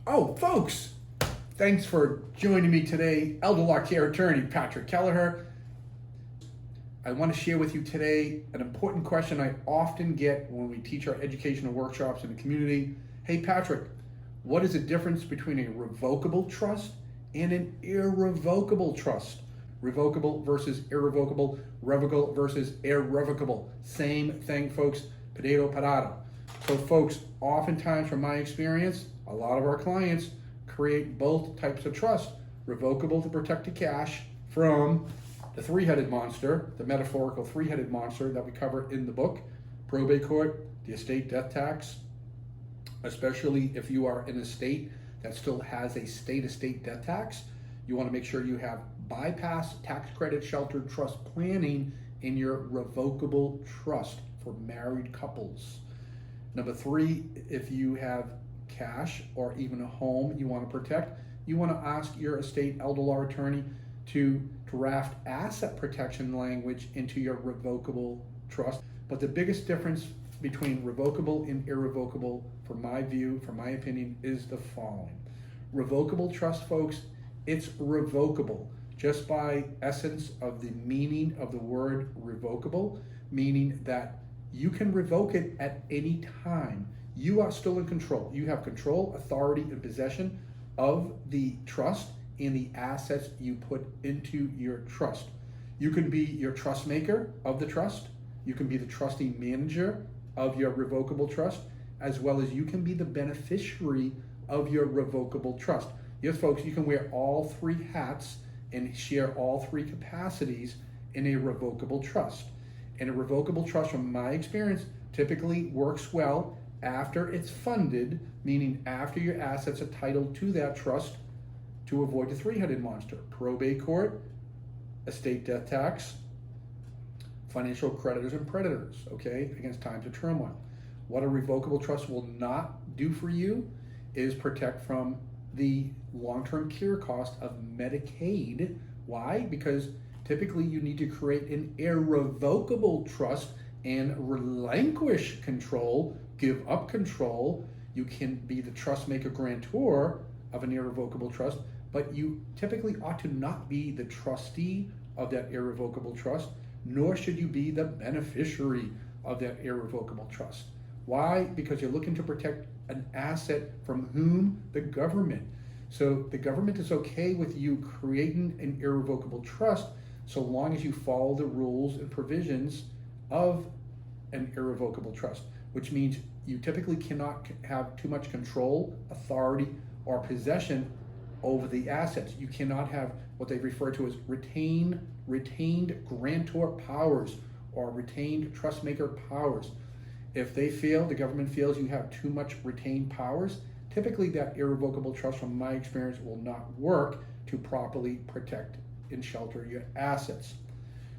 Oh, folks, thanks for joining me today. Elder law care attorney Patrick Kelleher. I want to share with you today an important question I often get when we teach our educational workshops in the community. Hey, Patrick, what is the difference between a revocable trust and an irrevocable trust? Revocable versus irrevocable, revocable versus irrevocable. Same thing, folks, potato. So folks, oftentimes from my experience, a lot of our clients create both types of trust. Revocable to protect the cash from the three-headed monster, the metaphorical three-headed monster that we cover in the book, probate court, the estate death tax, especially if you are in a state that still has a state estate death tax. You want to make sure you have bypass tax credit sheltered trust planning in your revocable trust for married couples. Number three, if you have cash or even a home you want to protect, you want to ask your estate elder law attorney to draft asset protection language into your revocable trust. But the biggest difference between revocable and irrevocable, from my view, from my opinion, is the following. Revocable trust, folks, it's revocable just by essence of the meaning of the word revocable, meaning that you can revoke it at any time. You are still in control. You have control, authority, and possession of the trust and the assets you put into your trust. You can be your trust maker of the trust. You can be the trustee manager of your revocable trust, as well as you can be the beneficiary of your revocable trust. Yes, folks, you can wear all three hats and share all three capacities in a revocable trust. And a revocable trust, from my experience, typically works well after it's funded, meaning after your assets are titled to that trust, to avoid the three-headed monster: probate court, estate death tax, financial creditors and predators, okay, against times of turmoil. What a revocable trust will not do for you is protect from the long-term care cost of Medicaid. Why? Because typically you need to create an irrevocable trust and relinquish control, give up control. You can be the trust maker grantor of an irrevocable trust, but you typically ought to not be the trustee of that irrevocable trust, nor should you be the beneficiary of that irrevocable trust. Why? Because you're looking to protect an asset from whom? The government. So the government is okay with you creating an irrevocable trust so long as you follow the rules and provisions of an irrevocable trust, which means you typically cannot have too much control, authority, or possession over the assets. You cannot have what they refer to as retained grantor powers or retained trust maker powers. If they feel, the government feels you have too much retained powers, typically that irrevocable trust, from my experience, will not work to properly protect and shelter your assets.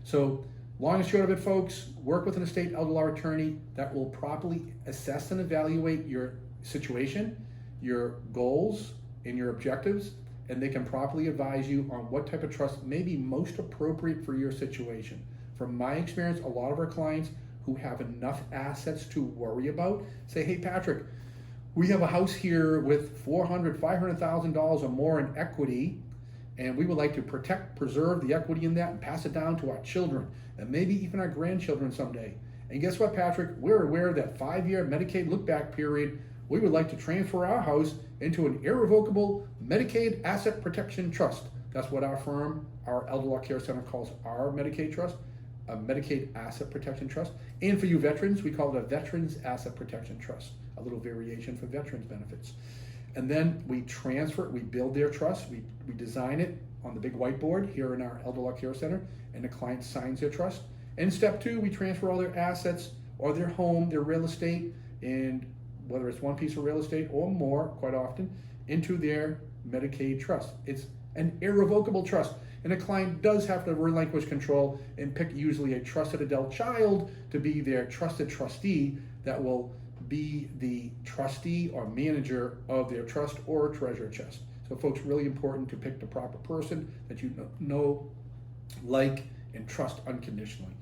So long and short of it, folks, work with an estate elder law attorney that will properly assess and evaluate your situation, your goals, and your objectives, and they can properly advise you on what type of trust may be most appropriate for your situation. From my experience, a lot of our clients who have enough assets to worry about say, hey, Patrick, we have a house here with $400,000, $500,000 or more in equity, and we would like to protect, preserve the equity in that and pass it down to our children and maybe even our grandchildren someday. And guess what, Patrick? We're aware of that 5-year Medicaid lookback period. We would like to transfer our house into an irrevocable Medicaid asset protection trust. That's what our firm, our Elder Law Care Center, calls our Medicaid trust, a Medicaid asset protection trust. And for you veterans, we call it a Veterans Asset Protection Trust, a little variation for veterans benefits. And then we transfer it, we build their trust, we design it on the big whiteboard here in our Elder Law Care Center, and the client signs their trust. And step two, we transfer all their assets or their home, their real estate, and whether it's one piece of real estate or more, quite often, into their Medicaid trust. It's an irrevocable trust. And a client does have to relinquish control and pick usually a trusted adult child to be their trusted trustee that will be the trustee or manager of their trust or treasure chest. So folks, really important to pick the proper person that you know, like, and trust unconditionally.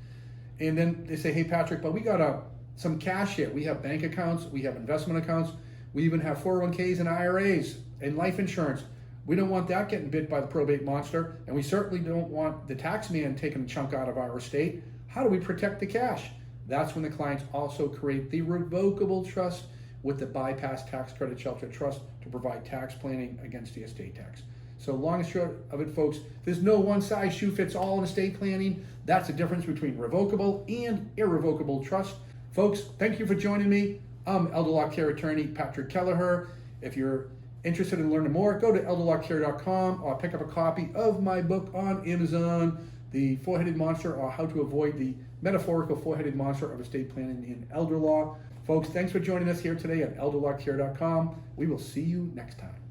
And then they say, hey, Patrick, but we got some cash here. We have bank accounts, we have investment accounts, We even have 401ks and IRAs and life insurance. We don't want that getting bit by the probate monster, and we certainly don't want the tax man taking a chunk out of our estate. How do we protect the cash? That's when the clients also create the revocable trust with the bypass tax credit shelter trust to provide tax planning against the estate tax. So long and short of it, folks, there's no one size shoe fits all in estate planning. That's the difference between revocable and irrevocable trust. Folks, thank you for joining me. I'm elder law care attorney Patrick Kelleher. If you're interested in learning more, go to elderlawcare.com or pick up a copy of my book on Amazon, The Four-Headed Monster, or How to Avoid the Metaphorical Four-Headed Monster of Estate Planning in Elder Law. Folks, thanks for joining us here today at elderlawcare.com. We will see you next time.